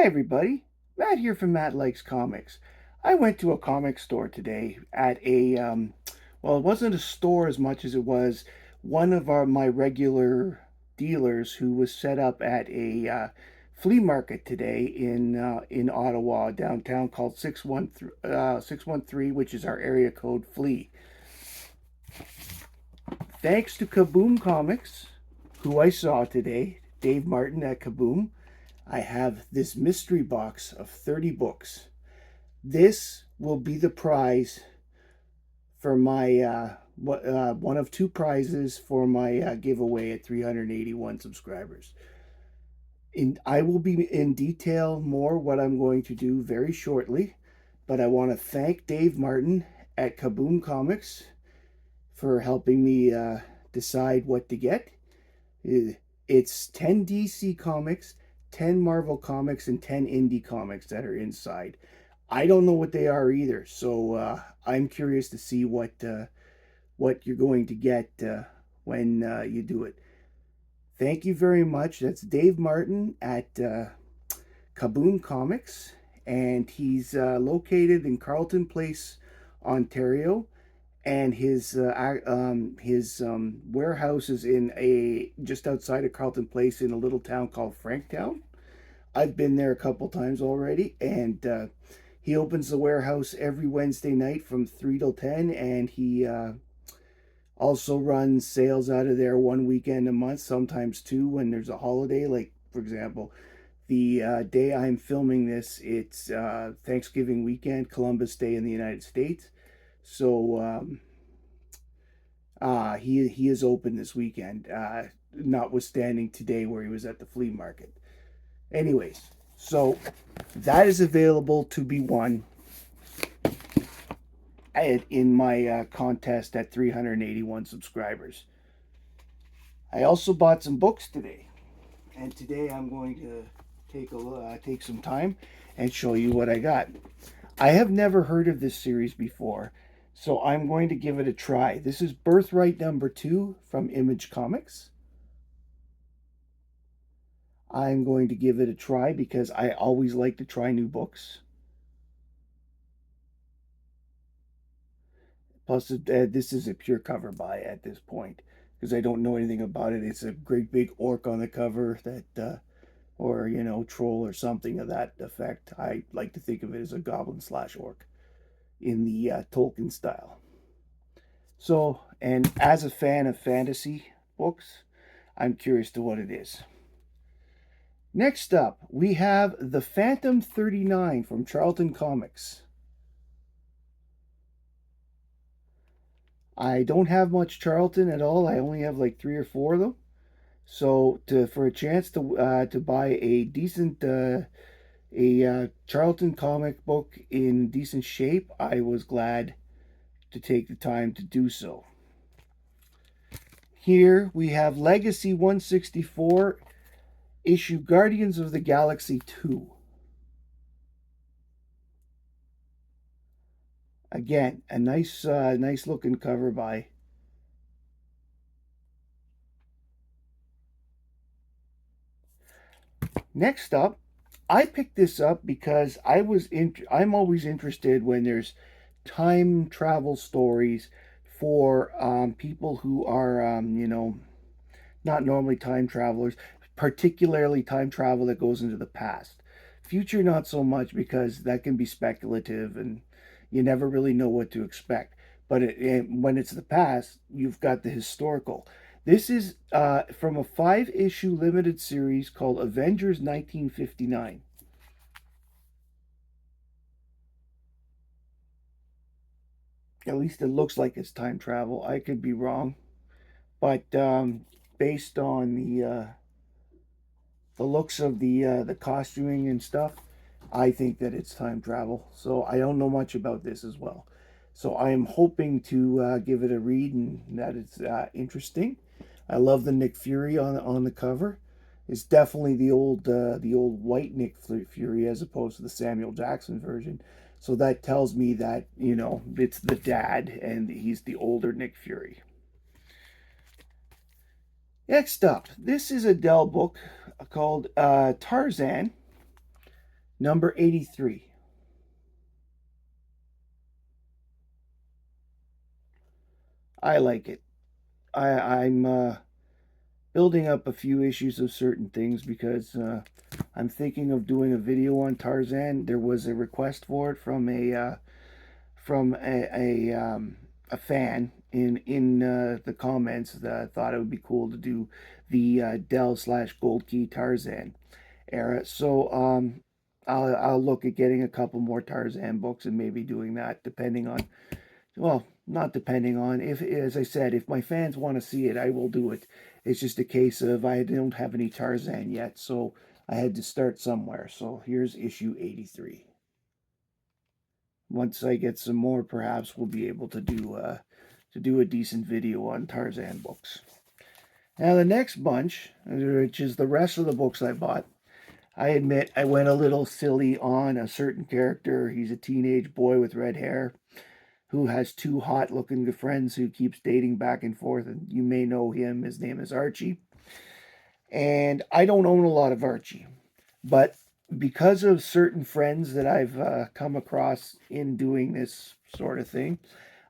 Hi everybody, Matt here from Matt Likes Comics. I went to a comic store today at well, it wasn't a store as much as it was one of my regular dealers who was set up at a flea market today in Ottawa downtown called 613, which is our area code flea. Thanks to Kah-Boom Comics, who I saw today, Dave Martin at Kah-Boom, I have this mystery box of 30 books. This will be the prize for my one of two prizes for my giveaway at 381 subscribers. I will be in detail more what I'm going to do very shortly, but I want to thank Dave Martin at Kah-Boom Comics for helping me decide what to get. It's 10 DC comics, 10 Marvel comics, and 10 indie comics that are inside. I don't know what they are either, so I'm curious to see what you're going to get when you do it. Thank you very much. That's Dave Martin at Kah-Boom Comics, and he's located in Carleton Place, Ontario, and his warehouse is in a just outside of Carleton Place in a little town called Franktown. I've been there a couple times already, and he opens the warehouse every Wednesday night from 3 till 10, and he also runs sales out of there one weekend a month, sometimes two when there's a holiday. Like, for example, the day I'm filming this, it's Thanksgiving weekend, Columbus Day in the United States. So he is open this weekend, notwithstanding today where he was at the flea market. Anyways, so that is available to be won in my contest at 381 subscribers. I also bought some books today, and today I'm going to take some time and show you what I got. I have never heard of this series before, so I'm going to give it a try. This is Birthright #2 from Image Comics. I'm going to give it a try because I always like to try new books. Plus, this is a pure cover buy at this point because I don't know anything about it. It's a great big orc on the cover that, or troll or something of that effect. I like to think of it as a goblin/orc in the Tolkien style. So, and as a fan of fantasy books, I'm curious to what it is. Next up, we have The Phantom 39 from Charlton Comics. I don't have much Charlton at all. I only have like 3 or 4 of them. So for a chance to buy a decent Charlton comic book in decent shape, I was glad to take the time to do so. Here we have Legacy 164 issue Guardians of the Galaxy 2. Again, a nice looking cover by. Next up, I picked this up because I'm always interested when there's time travel stories for people who are not normally time travelers, particularly time travel that goes into the past. Future, not so much because that can be speculative and you never really know what to expect. But when it's the past, you've got the historical. This is from a 5-issue limited series called Avengers 1959. At least it looks like it's time travel. I could be wrong, but based on the looks of the costuming and stuff, I think that it's time travel. So I don't know much about this as well. So I am hoping to give it a read and that it's interesting. I love the Nick Fury on the cover. It's definitely the old white Nick Fury as opposed to the Samuel Jackson version. So that tells me that it's the dad and he's the older Nick Fury. Next up, this is a Dell book called Tarzan. Number 83. I like it. I'm building up a few issues of certain things because I'm thinking of doing a video on Tarzan. There was a request for it from a fan in the comments that thought it would be cool to do the Dell slash Gold Key Tarzan era. So I'll look at getting a couple more Tarzan books and maybe doing that, depending on, well, not depending on, if, as I said, if my fans want to see it, I will do it. It's just a case of I don't have any Tarzan yet, so I had to start somewhere. So here's issue 83. Once I get some more, perhaps we'll be able to do a decent video on Tarzan books. Now the next bunch, which is the rest of the books I bought, I admit I went a little silly on a certain character. He's a teenage boy with red hair who has two hot looking friends who keeps dating back and forth, and you may know him. His name is Archie. And I don't own a lot of Archie, but because of certain friends that I've come across in doing this sort of thing,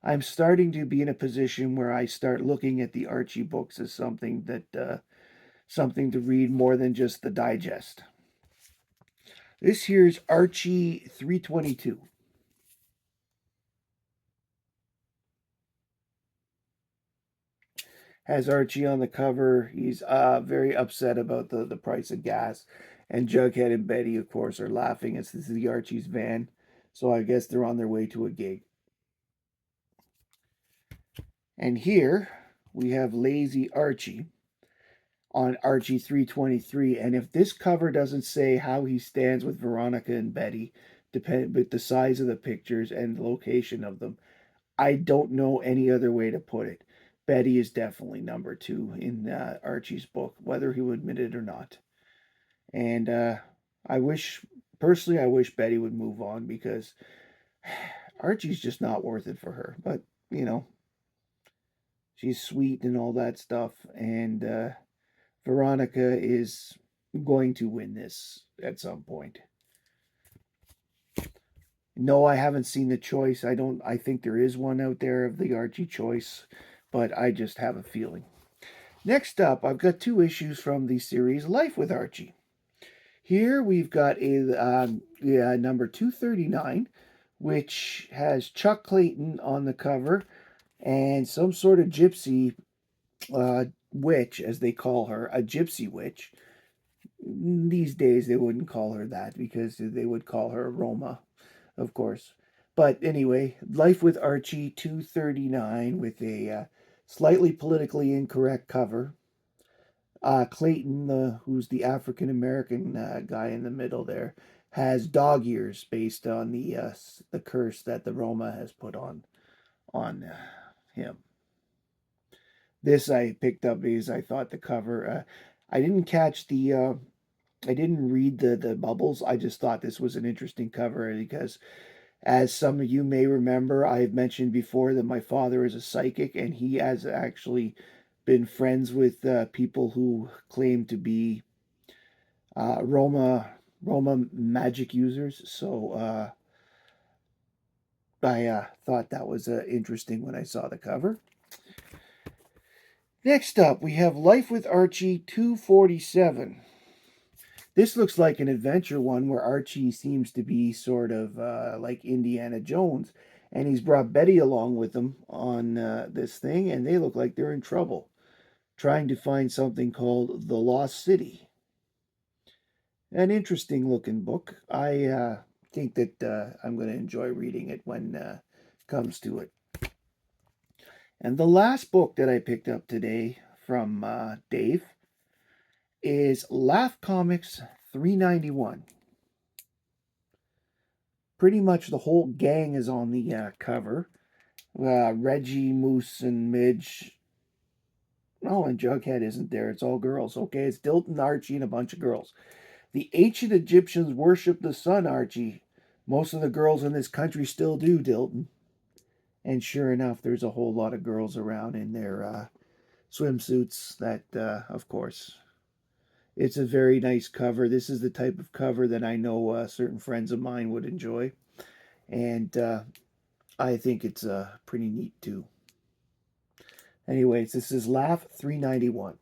I'm starting to be in a position where I start looking at the Archie books as something to read more than just the digest. This here's Archie 322. Has Archie on the cover. He's very upset about the price of gas. And Jughead and Betty, of course, are laughing as this is the Archie's van. So I guess they're on their way to a gig. And here we have Lazy Archie on Archie 323. And if this cover doesn't say how he stands with Veronica and Betty, depend with the size of the pictures and the location of them, I don't know any other way to put it. Betty is definitely number two in Archie's book, whether he would admit it or not. And I wish, personally, I wish Betty would move on because Archie's just not worth it for her. But, you know, she's sweet and all that stuff. And Veronica is going to win this at some point. No, I haven't seen the choice. I think there is one out there of the Archie choice, but I just have a feeling. Next up, I've got two issues from the series Life with Archie. Here we've got a number 239, which has Chuck Clayton on the cover and some sort of gypsy witch, as they call her, a gypsy witch. These days they wouldn't call her that because they would call her Roma, of course. But anyway, Life with Archie 239 with a slightly politically incorrect cover. Clayton, who's the African American guy in the middle there, has dog ears based on the curse that the Roma has put on him. This I picked up because I thought the cover. I didn't catch the. I didn't read the bubbles. I just thought this was an interesting cover because, as some of you may remember, I have mentioned before that my father is a psychic and he has actually been friends with people who claim to be Roma magic users. So I thought that was interesting when I saw the cover. Next up, we have Life with Archie 247. This looks like an adventure one where Archie seems to be sort of like Indiana Jones, and he's brought Betty along with him on this thing, and they look like they're in trouble, trying to find something called the Lost City. An interesting looking book. I think that I'm going to enjoy reading it when it comes to it. And the last book that I picked up today from Dave is Laugh Comics 391. Pretty much the whole gang is on the cover. Reggie, Moose, and Midge. Oh, and Jughead isn't there. It's all girls. Okay, it's Dilton, Archie, and a bunch of girls. The ancient Egyptians worshipped the sun, Archie. Most of the girls in this country still do, Dilton. And sure enough, there's a whole lot of girls around in their swimsuits that, of course, It's a very nice cover. This is the type of cover that I know certain friends of mine would enjoy. And I think it's pretty neat too. Anyways, this is Laugh 391.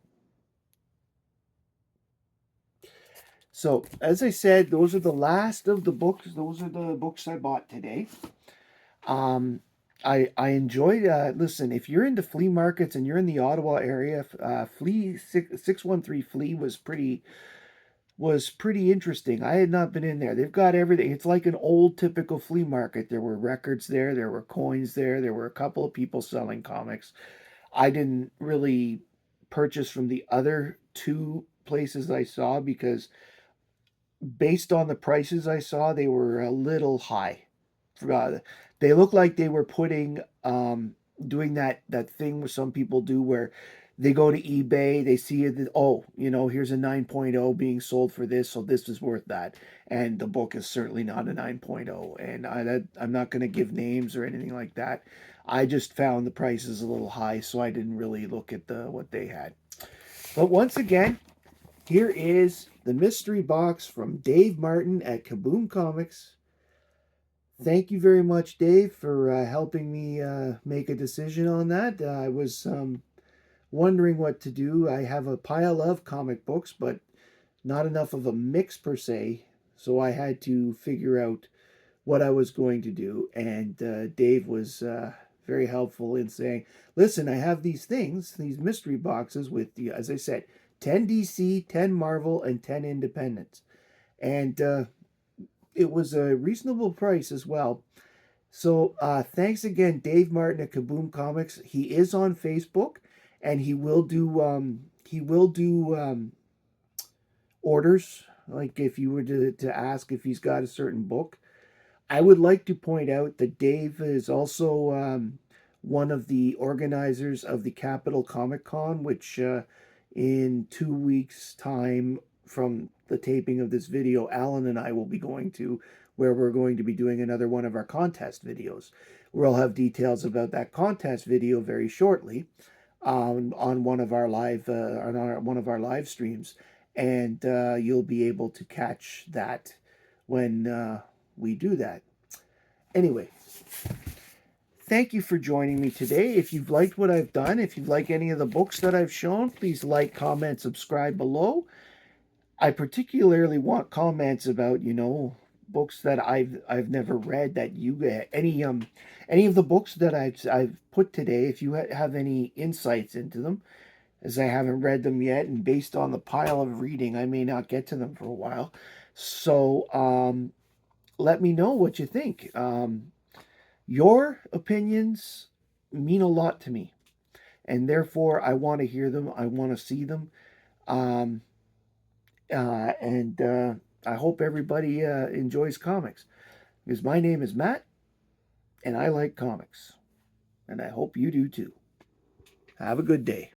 So, as I said, those are the last of the books. Those are the books I bought today. Um, I enjoyed. Listen, if you're into flea markets and you're in the Ottawa area, Flea 613 Flea was pretty interesting. I had not been in there. They've got everything. It's like an old typical flea market. There were records there. There were coins there. There were a couple of people selling comics. I didn't really purchase from the other two places I saw because based on the prices I saw, they were a little high. Uh, they look like they were doing that thing where some people do where they go to eBay, they see it, oh, here's a 9.0 being sold for this, so this is worth that. And the book is certainly not a 9.0. And I'm not going to give names or anything like that. I just found the prices a little high, so I didn't really look at what they had. But once again, here is the mystery box from Dave Martin at Kah-Boom Comics. Thank you very much, Dave, for helping me make a decision on that. I was wondering what to do. I have a pile of comic books, but not enough of a mix per se. So I had to figure out what I was going to do. And Dave was very helpful in saying, listen, I have these things, these mystery boxes with, as I said, 10 DC, 10 Marvel, and 10 Independents. And it was a reasonable price as well. So thanks again, Dave Martin at Kah-Boom Comics. He is on Facebook, and he will do orders. Like if you were to ask if he's got a certain book, I would like to point out that Dave is also one of the organizers of the Capital Comic Con, which in 2 weeks' time from the taping of this video, Alan and I will be going to, where we're going to be doing another one of our contest videos. We'll have details about that contest video very shortly on one of our live streams, and you'll be able to catch that when we do that. Anyway, thank you for joining me today. If you've liked what I've done, if you like any of the books that I've shown, please like, comment, subscribe below. I particularly want comments about, books that I've never read that you any of the books that I've put today. If you have any insights into them, as I haven't read them yet, and based on the pile of reading, I may not get to them for a while. So let me know what you think. Your opinions mean a lot to me, and therefore I want to hear them. I want to see them. Um, and I hope everybody enjoys comics, because my name is Matt, and I like comics, and I hope you do too. Have a good day.